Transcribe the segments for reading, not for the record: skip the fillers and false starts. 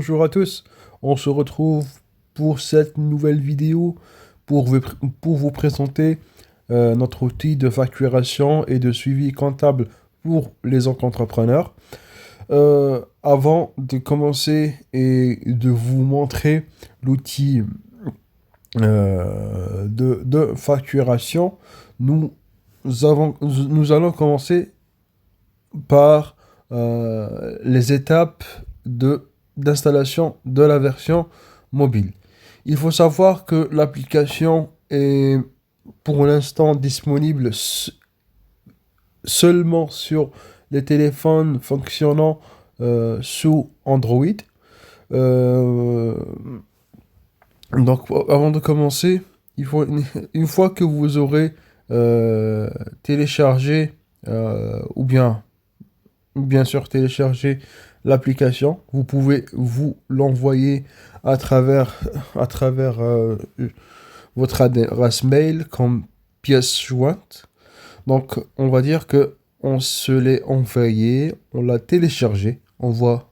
bonjour à tous. On se retrouve pour cette nouvelle vidéo pour vous présenter notre outil de facturation et de suivi comptable pour les entrepreneurs. Avant de commencer et de vous montrer l'outil de facturation, nous nous allons commencer par les étapes d'installation de la version mobile. Il faut savoir que l'application est pour l'instant disponible seulement sur les téléphones fonctionnant sous Android. Euh, donc, avant de commencer, une fois que vous aurez téléchargé ou bien sûr télécharger l'application. Vous pouvez vous l'envoyer à travers votre adresse mail comme pièce jointe. Donc, on va dire que on se l'est envoyé, on l'a téléchargé, on voit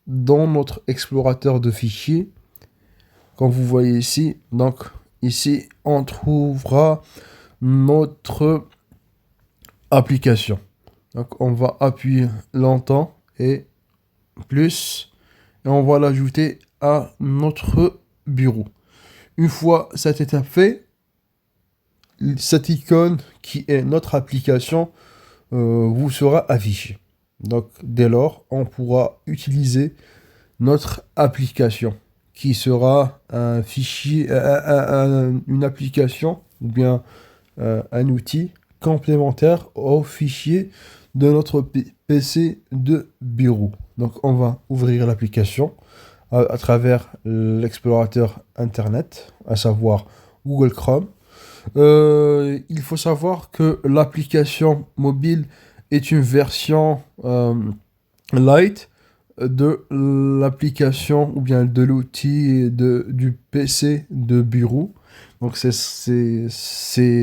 dans notre explorateur de fichiers, comme vous voyez ici. Donc, ici, on trouvera notre application. Donc, on va appuyer longtemps et plus, et on va l'ajouter à notre bureau. Une fois cette étape faite, cette icône qui est notre application vous sera affichée. Donc, dès lors, on pourra utiliser notre application qui sera un fichier, une application ou bien un outil complémentaire au fichier de notre PC de bureau. Donc, on va ouvrir l'application à travers l'explorateur Internet, à savoir Google Chrome. Il faut savoir que l'application mobile est une version light de l'application ou bien de l'outil du PC de bureau. Donc, c'est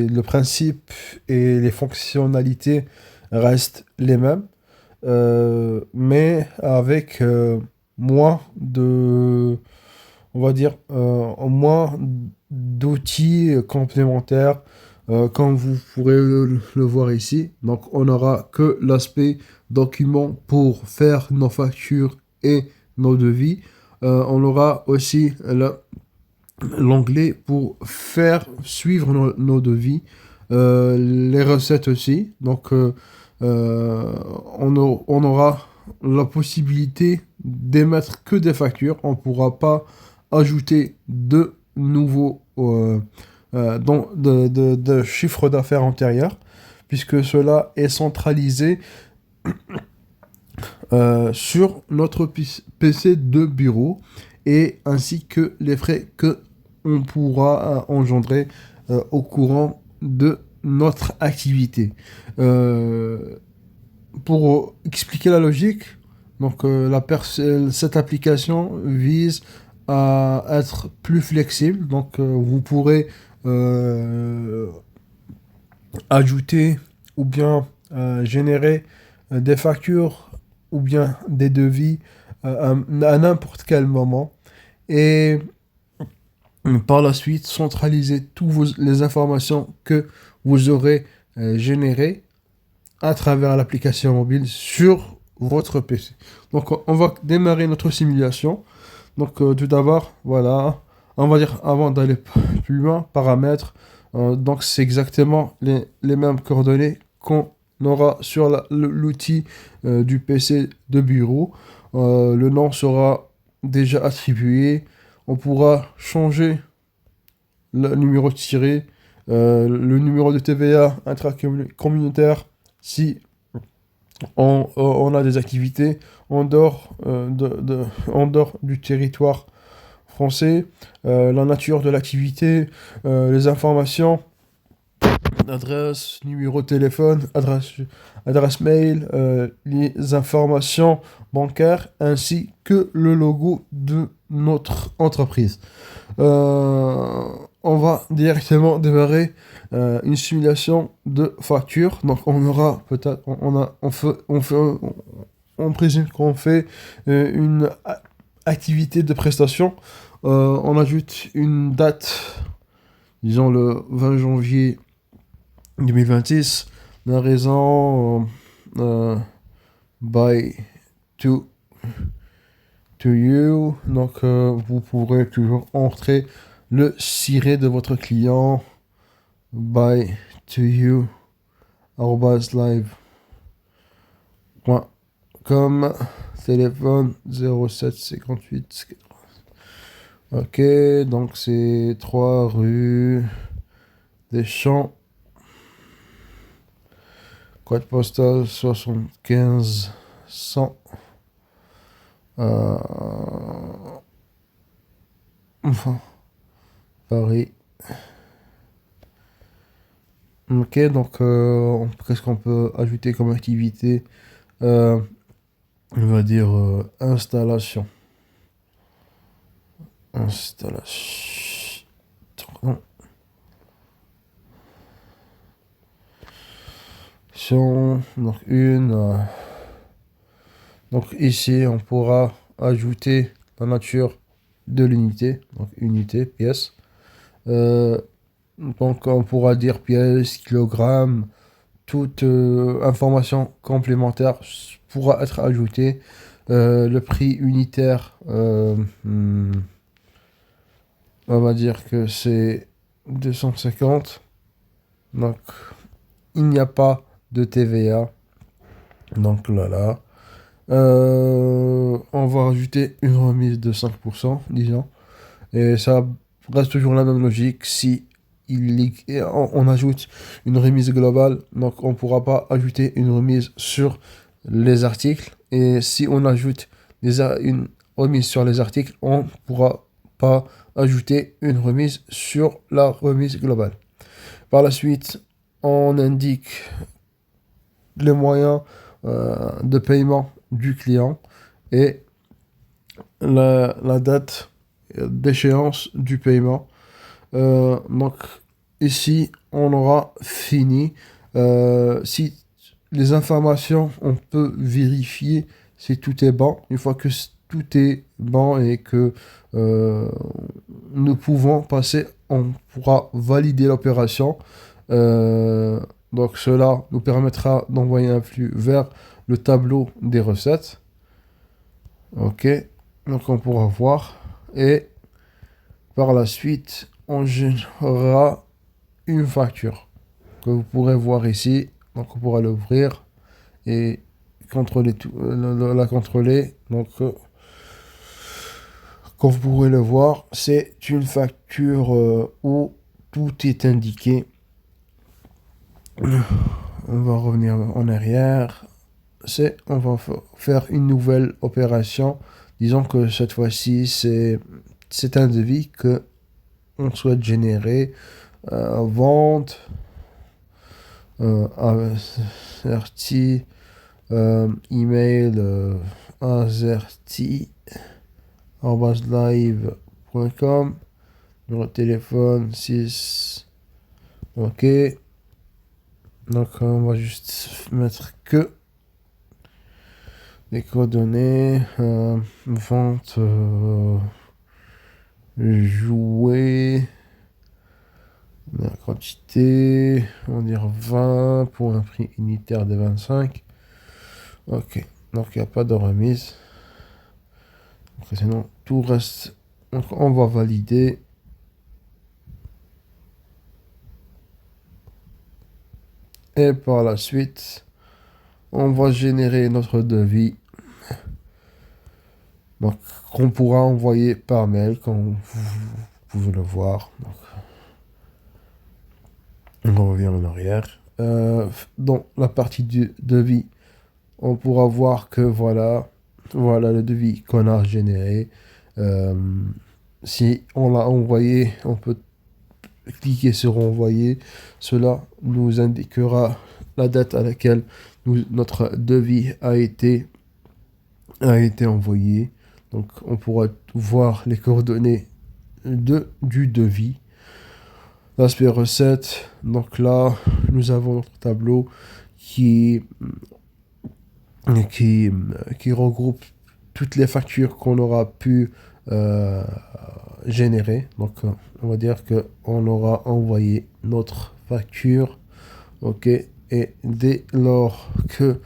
le principe et les fonctionnalités restent les mêmes, mais avec moins de, on va dire, moins d'outils complémentaires, comme vous pourrez le voir ici. Donc, on n'aura que l'aspect document pour faire nos factures et nos devis. On aura aussi l'onglet pour faire suivre nos devis, les recettes aussi. Donc, on aura la possibilité d'émettre que des factures. On ne pourra pas ajouter de nouveaux de chiffre d'affaires antérieur, puisque cela est centralisé sur notre PC de bureau, et ainsi que les frais que on pourra engendrer au courant de notre activité. Pour expliquer la logique, donc cette application vise à être plus flexible. Donc, vous pourrez ajouter ou bien générer des factures ou bien des devis à n'importe quel moment, et par la suite centraliser toutes les informations que vous aurez générées à travers l'application mobile sur votre PC. Donc, on va démarrer notre simulation. Donc, tout d'abord, voilà, on va dire, avant d'aller plus loin, paramètres. Donc, c'est exactement les mêmes coordonnées qu'on aura sur l'outil du PC de bureau. Le nom sera déjà attribué. On pourra changer le numéro de tiré, le numéro de TVA intracommunautaire si on a des activités en dehors, en dehors du territoire français, la nature de l'activité, les informations, adresse, numéro de téléphone, adresse mail, les informations bancaires, ainsi que le logo de notre entreprise. On va directement démarrer une simulation de facture. Donc, on aura peut-être, on présume qu'on fait une activité de prestation, on ajoute une date, disons le 20 janvier 2026, la raison by to, to you. Donc, vous pourrez toujours entrer le ciré de votre client by to you live.com, téléphone 0758. Ok, donc c'est 3 rue des Champs, code postal 75 100. Enfin, Paris. Ok, donc qu'est-ce qu'on peut ajouter comme activité? On va dire installation. Installation. Donc donc ici on pourra ajouter la nature de l'unité, donc unité, pièce. Donc on pourra dire pièce, kilogramme, toute information complémentaire pourra être ajoutée. Le prix unitaire, on va dire que c'est 250. Donc il n'y a pas de TVA. Donc là. On va rajouter une remise de 5%, disons. Et ça reste toujours la même logique. Si on ajoute une remise globale, donc on ne pourra pas ajouter une remise sur les articles. Et si on ajoute une remise sur les articles, on ne pourra pas ajouter une remise sur la remise globale. Par la suite, on indique les moyens de paiement du client et la date d'échéance du paiement. Donc ici, on aura fini. Si les informations, on peut vérifier si tout est bon. Une fois que tout est bon et que nous pouvons passer, on pourra valider l'opération. Donc cela nous permettra d'envoyer un flux vers le tableau des recettes. Ok, donc on pourra voir. Et par la suite, on générera une facture que vous pourrez voir ici. Donc on pourra l'ouvrir et contrôler la contrôler. Donc comme vous pourrez le voir, c'est une facture où tout est indiqué. On va revenir en arrière. On va faire une nouvelle opération. Disons que cette fois-ci, c'est un devis que on souhaite générer. Vente, averti, email, azerti@live.com, numéro de téléphone 6. Ok. Donc on va juste mettre que les coordonnées, vente, jouer, la quantité, on va dire 20 pour un prix unitaire de 25. Ok, donc il n'y a pas de remise. Donc, sinon tout reste. Donc on va valider. Et par la suite, on va générer notre devis. Donc, qu'on pourra envoyer par mail, comme vous pouvez le voir. Donc, on revient en arrière. Dans la partie du devis, on pourra voir que voilà le devis qu'on a généré. Si on l'a envoyé, on peut cliquer sur envoyer. Cela nous indiquera la date à laquelle notre devis a été envoyé. Donc on pourra voir les coordonnées du devis. L'aspect recette. Donc là, nous avons notre tableau qui regroupe toutes les factures qu'on aura pu euh, générer. Donc, on va dire qu'on aura envoyé notre facture. OK. Et dès lors que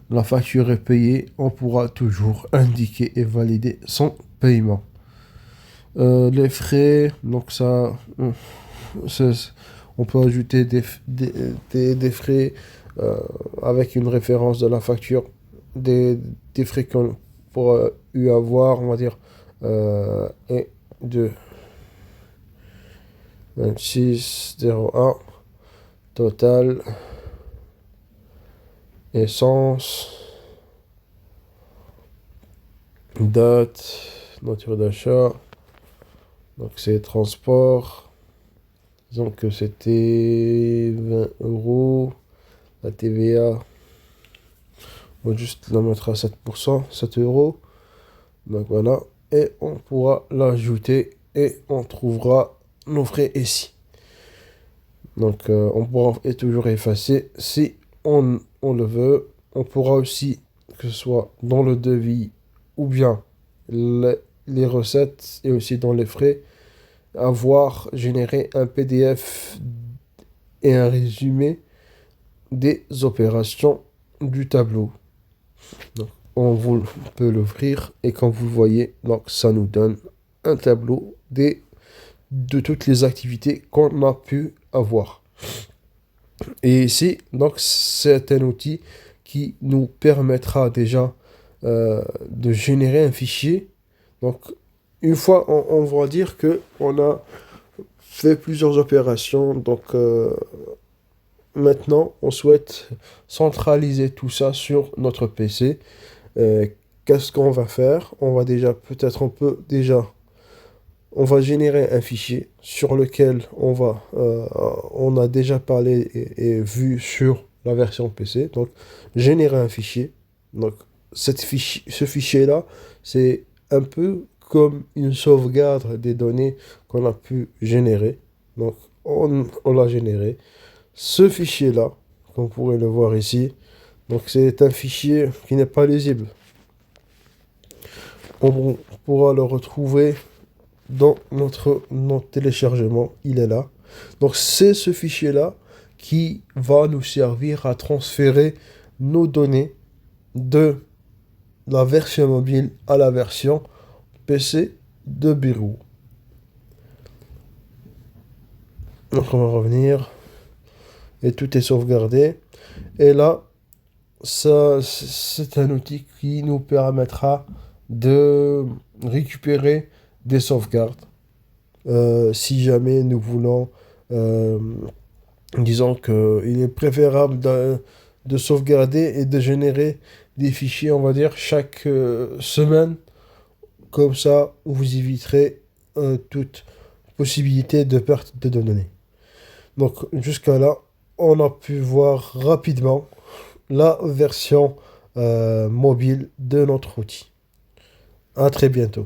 la facture est payée, on pourra toujours indiquer et valider son paiement. Les frais, donc ça, on peut ajouter des frais avec une référence de la facture, des frais qu'on pourra eu avoir, on va dire, et de 26,01 total, essence, date, nature d'achat, donc c'est transport, disons que c'était 20 euros, la TVA, on va juste la mettre à 7%, 7 euros, donc voilà, et on pourra l'ajouter et on trouvera nos frais ici. Donc on pourra toujours effacer si on le veut. On pourra aussi, que ce soit dans le devis ou bien les recettes et aussi dans les frais, générer un PDF et un résumé des opérations du tableau. Donc, peut l'ouvrir et comme vous le voyez, donc ça nous donne un tableau de toutes les activités qu'on a pu avoir. Et ici, donc, c'est un outil qui nous permettra déjà de générer un fichier. Donc, une fois, on va dire que on a fait plusieurs opérations. Donc, maintenant, on souhaite centraliser tout ça sur notre PC. Qu'est-ce qu'on va faire? On va déjà, peut-être on va générer un fichier sur lequel on a déjà parlé et vu sur la version PC. Donc, générer un fichier. Donc, ce fichier-là, c'est un peu comme une sauvegarde des données qu'on a pu générer. Donc, on l'a généré. Ce fichier-là, comme vous pourrez le voir ici, donc c'est un fichier qui n'est pas lisible. On pourra le retrouver dans notre téléchargement, il est là. Donc c'est ce fichier-là qui va nous servir à transférer nos données de la version mobile à la version PC de bureau. Donc on va revenir et tout est sauvegardé. Et là, ça, c'est un outil qui nous permettra de récupérer des sauvegardes. Si jamais nous voulons, euh, disons qu'il est préférable de sauvegarder et de générer des fichiers, on va dire, chaque semaine. Comme ça, vous éviterez toute possibilité de perte de données. Donc, jusqu'à là, on a pu voir rapidement la version mobile de notre outil. À très bientôt.